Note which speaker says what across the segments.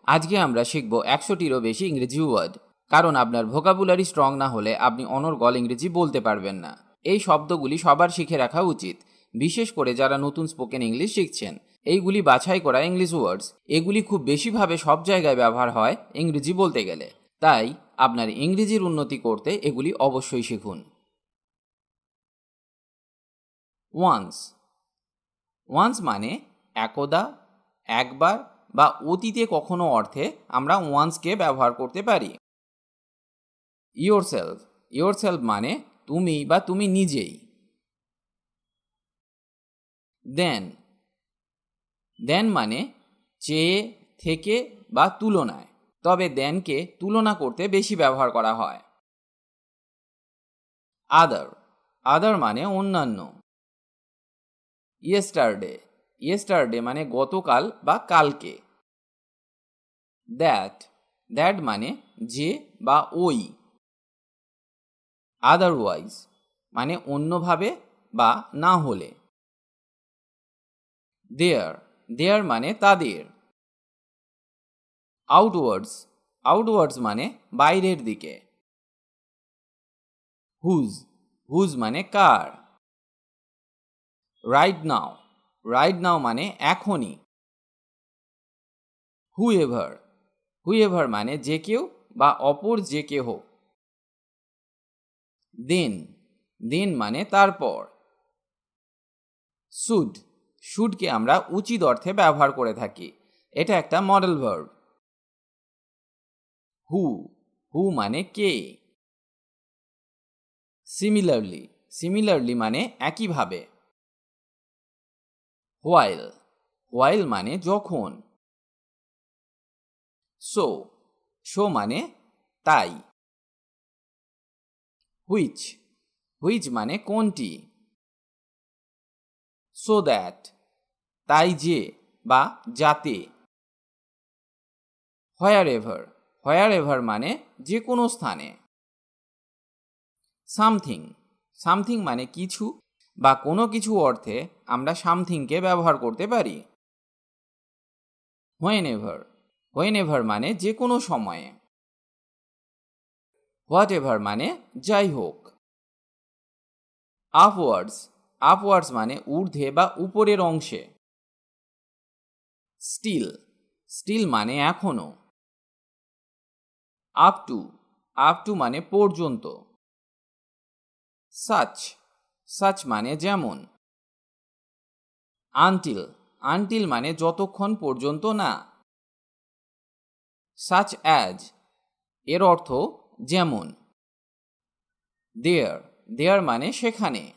Speaker 1: আজকে আমরা শিখব ১০০টিরও বেশি ইংরেজি ওয়ার্ড। কারণ আপনার ভোকাবুলারি স্ট্রং না হলে আপনি অনর্গল ইংরেজি বলতে পারবেন না। এই শব্দগুলি সবার শিখে রাখা উচিত, বিশেষ করে যারা নতুন স্পোকেন ইংলিশ শিখছেন। এইগুলি বাছাই করা ইংলিশ ওয়ার্ডস, এগুলি খুব বেশিভাবে সব জায়গায় ব্যবহার হয় ইংরেজি বলতে গেলে। তাই আপনার ইংরেজির উন্নতি করতে এগুলি অবশ্যই শিখুন। ওয়ান্স। ওয়ান্স মানে একদা, একবার বা অতীতে কখনো অর্থে আমরা ওয়ান্সকে ব্যবহার করতে পারি। ইয়োরসেলফ। ইয়োরসেলফ মানে তুমি বা তুমি নিজেই। দেন। দেন মানে চেয়ে, থেকে বা তুলনায়, তবে দেনকে তুলনা করতে বেশি ব্যবহার করা হয়। আদার। আদার মানে অন্যান্য। ইয়েস্টারডে। ইয়েস্টারডে মানে গতকাল বা কালকে। দ্যাট। দ্যাট মানে যে বা ওই। আদারওয়াইজ মানে অন্যভাবে বা না হলে। দেয়ার। দেয়ার মানে তাদের। আউটওয়ার্ডস। আউটওয়ার্ডস মানে বাইরের দিকে। হুজ। হুজ মানে কার। Right now. রাইট নাও মানে এখনই। হুএভার। হুএভার মানে যে কেউ বা অপর যে কেহ। দেন। দেন মানে তারপর। শুড। শুডকে আমরা উচিত অর্থে ব্যবহার করে থাকি, এটা একটা মডেল ভার্ব। হু। হু মানে কে। সিমিলারলি। সিমিলারলি মানে একইভাবে। হোয়াইল। হোয়াইল মানে যখন। সো। সো মানে তাই। হুইচ। হুইচ মানে কোনটি। সো দ্যাট তাই যে বা যাতে। হোয়ার এভার। হোয়ার এভার মানে যে কোনো স্থানে। সামথিং। সামথিং মানে কিছু বা কোনো কিছু অর্থে আমরা সামথিংকে ব্যবহার করতে পারি। When ever. হোয়েন এভার মানে যে কোনো সময়ে। হোয়াট এভার মানে যাই হোক। আপওয়ার্ডস। আপওয়ার্ডস মানে ঊর্ধ্বে বা উপরের অংশে। স্টিল। স্টিল মানে এখনো। Up to. আপ টু মানে পর্যন্ত। সাচ। সাচ মানে যেমন। আনটিল। আনটিল মানে যতক্ষণ পর্যন্ত না। সাচ অ্যাজ এর অর্থ যেমন। দেয়ার। দেয়ার মানে সেখানে।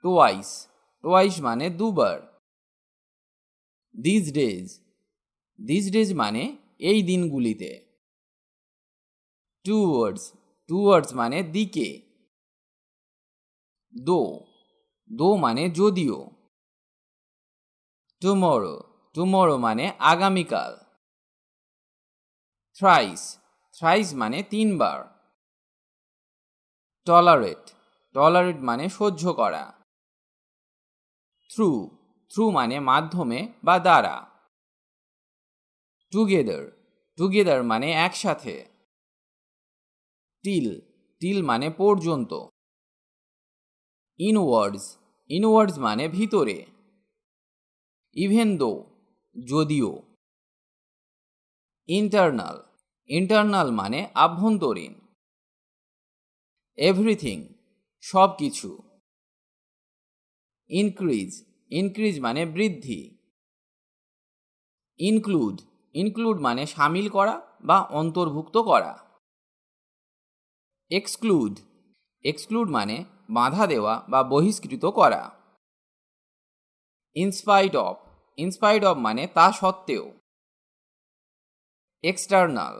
Speaker 1: টোয়াইস। টোয়াইস মানে দুবার। This days. দিস ডেজ মানে এই দিনগুলিতে। টুয়ার্ডস। টুয়ার্ডস মানে দিকে। দো। দো মানে যদিও। টুমরো। টুমরো মানে আগামীকাল। থ্রাইস। থ্রাইস মানে তিনবার। টলারেট। টলারেট মানে সহ্য করা। থ্রু। থ্রু মানে মাধ্যমে বা দ্বারা। টুগেদার। টুগেদার মানে একসাথে। টিল। টিল মানে পর্যন্ত। ইনওয়ার্ডস। ইনওয়ার্ডস মানে ভিতরে। ইভেন দো যদিও। ইন্টারনাল। ইন্টারনাল মানে আভ্যন্তরীণ। এভরিথিং সব কিছু। ইনক্রিজ। ইনক্রিজ মানে বৃদ্ধি। ইনক্লুড। ইনক্লুড মানে শামিল করা বা অন্তর্ভুক্ত করা। এক্সক্লুড। এক্সক্লুড মানে বাধা দেওয়া বা বহিষ্কৃত করা। In spite of. ইনস্পাইট অফ মানে তা সত্ত্বেও। এক্সটার্নাল।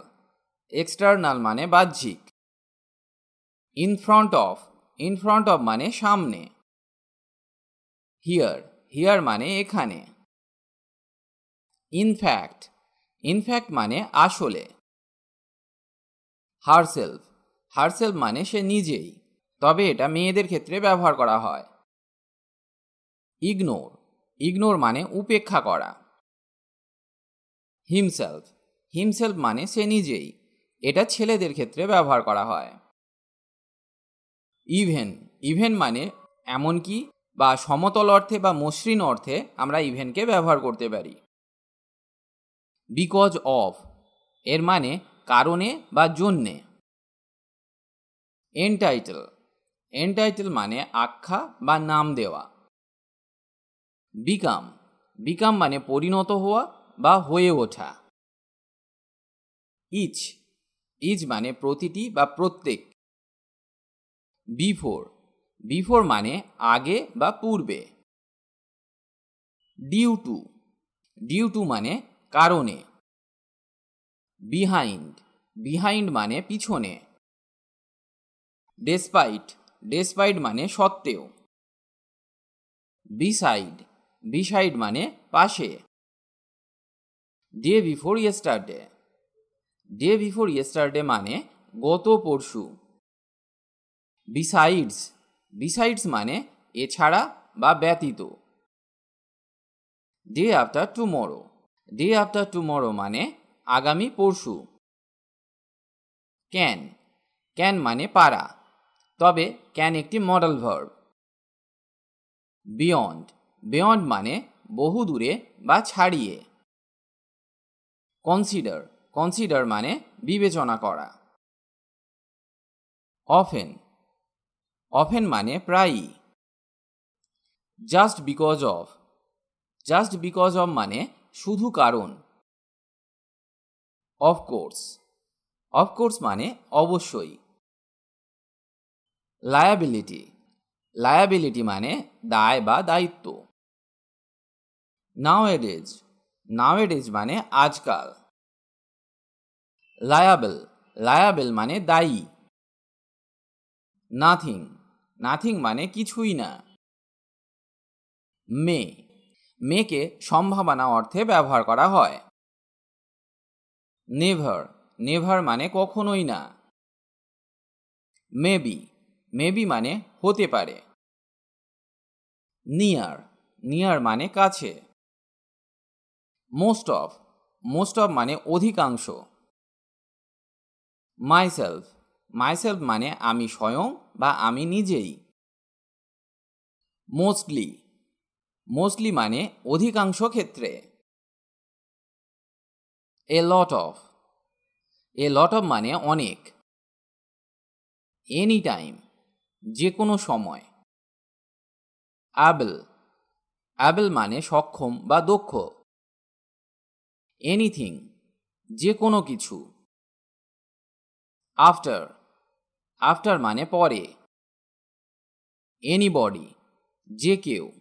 Speaker 1: এক্সটার্নাল মানে বাহ্যিক। In front of. In front of মানে সামনে। হিয়ার। হিয়ার মানে এখানে। ইনফ্যাক্ট। ইনফ্যাক্ট মানে আসলে। হারসেলফ। হারসেলফ মানে সে নিজেই, তবে এটা মেয়েদের ক্ষেত্রে ব্যবহার করা হয়। ইগনোর। ইগনোর মানে উপেক্ষা করা। হিমসেলফ, হিমসেলফ মানে সে নিজেই। এটা ছেলেদের ক্ষেত্রে ব্যবহার করা হয়। ইভেন, ইভেন মানে এমনকি বা সমতল অর্থে বা মসৃণ অর্থে আমরা ইভেনকে ব্যবহার করতে পারি। বিকজ অফ, এর মানে কারণে বা জন্যে। এনটাইটেল, এনটাইটেল মানে আখ্যা বা নাম দেওয়া। বিকাম, বিকাম মানে পরিণত হওয়া বা হয়ে ওঠা। ইচ, ইচ মানে প্রতিটি বা প্রত্যেক। বিফোর, বিফোর মানে আগে বা পূর্বে। ডিউ টু, ডিউ টু মানে কারণে। বিহাইন্ড, বিহাইন্ড মানে পিছনে। ডেসপাইট, ডেসপাইট মানে সত্ত্বেও। বিসাইড, বিসাইড মানে পাশে। Day before yesterday, day before yesterday মানে গত পরশু। বিসাইডস, বিসাইডস মানে এছাড়া বা ব্যতীত। Day after tomorrow, day after tomorrow মানে আগামী পরশু। ক্যান, ক্যান মানে পারা, তবে ক্যান একটি মডেল ভার্ব। বিয়ন্ড, বিয়ন্ড মানে বহু দূরে বা ছাড়িয়ে। কনসিডার, কনসিডার মানে বিবেচনা করা। অফেন, অফেন মানে প্রায়ই। Just because of, just because of মানে শুধু কারণ। অফকোর্স, অফকোর্স মানে অবশ্যই। লায়াবিলিটি, লায়াবিলিটি মানে দায় বা দায়িত্ব। নাওএডেজ, নাওএডেজ মানে আজকাল। লায়াবেল, লায়াবেল মানে দায়ী। নাথিং, নাথিং মানে কিছুই না। মে, মেকে সম্ভাবনা অর্থে ব্যবহার করা হয়। নেভার, নেভার মানে কখনোই না। মেবি, মেবি মানে হতে পারে। নিয়ার, নিয়ার মানে কাছে। মোস্ট অফ, মোস্ট অফ মানে অধিকাংশ। মাইসেলফ, মাইসেলফ মানে আমি স্বয়ং বা আমি নিজেই। মোস্টলি, মোস্টলি মানে অধিকাংশ ক্ষেত্রে। এ lot of, A lot of মানে অনেক। এনি টাইম, যে কোনো সময়। অ্যাবল, অ্যাবল মানে সক্ষম বা দক্ষ। এনিথিং, যে কোনো কিছু। আফটার, আফটার মানে পরে। এনিবডি, যে কেউ।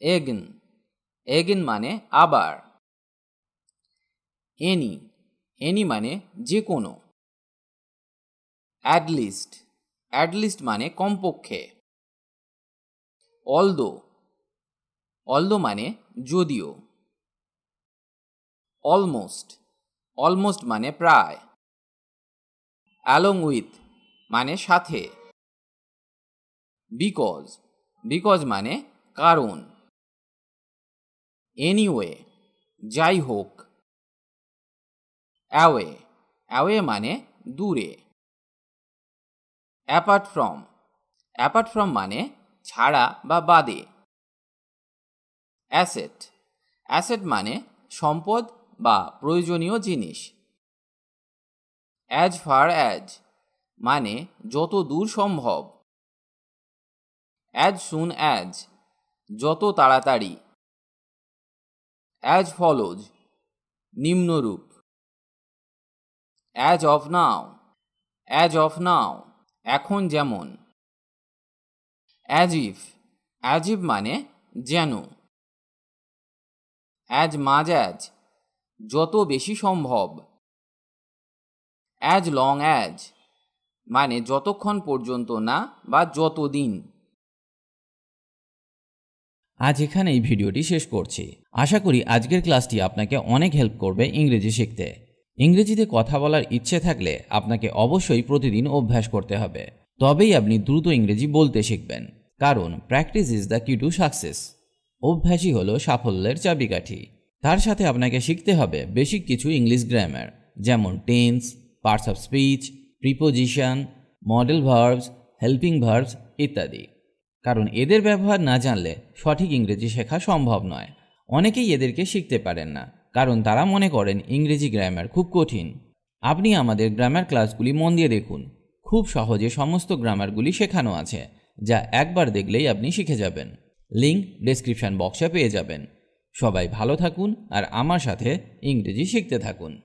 Speaker 1: এগেন, এগেন মানে আবার। এনি, এনি মানে যে কোনো। অ্যাটলিস্ট, অ্যাটলিস্ট মানে কমপক্ষে। অলদো, অলদো মানে যদিও। অলমোস্ট, অলমোস্ট মানে প্রায়। অ্যালং উইথ মানে সাথে। বিকজ, বিকজ মানে কারণ। এনিওয়ে, যাই হোক। অ্যাওয়ে, অ্যাওয়ে মানে দূরে। অ্যাপার্ট ফ্রম, অ্যাপার্ট ফ্রম মানে ছাড়া বা বাদে। অ্যাসেট, অ্যাসেট মানে সম্পদ বা প্রয়োজনীয় জিনিস। অ্যাজ ফার অ্যাজ মানে যত দূর সম্ভব। অ্যাজ সুন অ্যাজ যত তাড়াতাড়ি। অ্যাজ ফলোজ নিম্নরূপ। As of now, as of now এখন যেমন। অ্যাজ ইফ, অ্যাজ ইফ মানে যেন। অ্যাজ মাঝ অ্যাজ যত বেশি সম্ভব। অ্যাজ লং অ্যাজ মানে যতক্ষণ পর্যন্ত না বা যতদিন।
Speaker 2: আজ এখানে এই ভিডিওটি শেষ করছি। আশা করি আজকের ক্লাসটি আপনাকে অনেক হেল্প করবে ইংরেজি শিখতে। ইংরেজিতে কথা বলার ইচ্ছে থাকলে আপনাকে অবশ্যই প্রতিদিন অভ্যাস করতে হবে, তবেই আপনি দ্রুত ইংরেজি বলতে শিখবেন। কারণ প্র্যাকটিস ইজ দ্য কি টু সাকসেস। অভ্যাসই হলো সাফল্যের চাবিকাঠি। তার সাথে আপনাকে শিখতে হবে বেসিক কিছু ইংলিশ গ্রামার, যেমন tense, parts of speech, preposition, model verbs, helping verbs ইত্যাদি। কারণ এদের ব্যবহার না জানলে সঠিক ইংরেজি শেখা সম্ভব নয়। অনেকেই এদেরকে শিখতে পারেন না, কারণ তারা মনে করেন ইংরেজি গ্রামার খুব কঠিন। আপনি আমাদের গ্রামার ক্লাসগুলি মন দিয়ে দেখুন, খুব সহজে সমস্ত গ্রামারগুলি শেখানো আছে, যা একবার দেখলেই আপনি শিখে যাবেন। লিঙ্ক ডেসক্রিপশন বক্সে পেয়ে যাবেন। সবাই ভালো থাকুন আর আমার সাথে ইংরেজি শিখতে থাকুন।